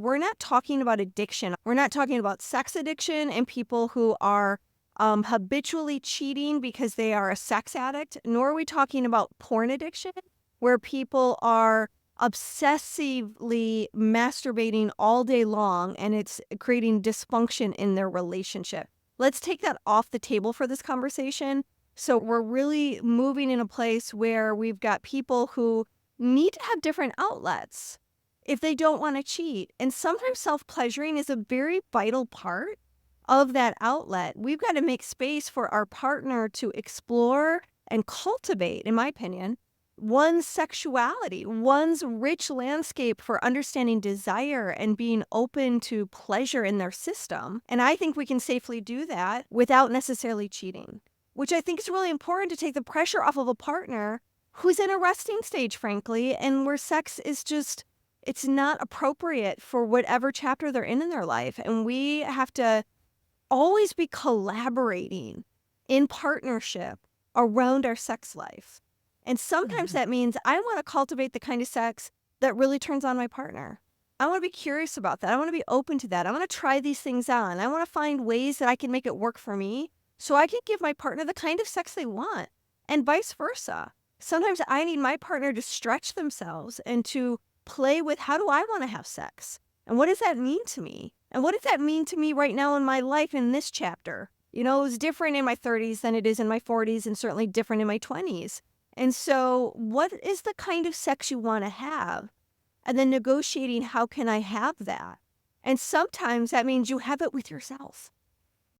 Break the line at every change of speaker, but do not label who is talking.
We're not talking about addiction. We're not talking about sex addiction and people who are habitually cheating because they are a sex addict, nor are we talking about porn addiction, where people are obsessively masturbating all day long and it's creating dysfunction in their relationship. Let's take that off the table for this conversation. So we're really moving in a place where we've got people who need to have different outlets if they don't want to cheat. And sometimes self-pleasuring is a very vital part of that outlet. We've got to make space for our partner to explore and cultivate, in my opinion, one's sexuality, one's rich landscape for understanding desire and being open to pleasure in their system. And I think we can safely do that without necessarily cheating, which I think is really important to take the pressure off of a partner who's in a resting stage, frankly, and where sex is just, it's not appropriate for whatever chapter they're in their life. And we have to always be collaborating in partnership around our sex life. And sometimes that means I want to cultivate the kind of sex that really turns on my partner. I want to be curious about that. I want to be open to that. I want to try these things on. I want to find ways that I can make it work for me so I can give my partner the kind of sex they want and vice versa. Sometimes I need my partner to stretch themselves and to play with, how do I want to have sex? And what does that mean to me? And what does that mean to me right now in my life in this chapter? You know, it was different in my 30s than it is in my 40s and certainly different in my 20s. And so what is the kind of sex you want to have? And then negotiating, how can I have that? And sometimes that means you have it with yourself.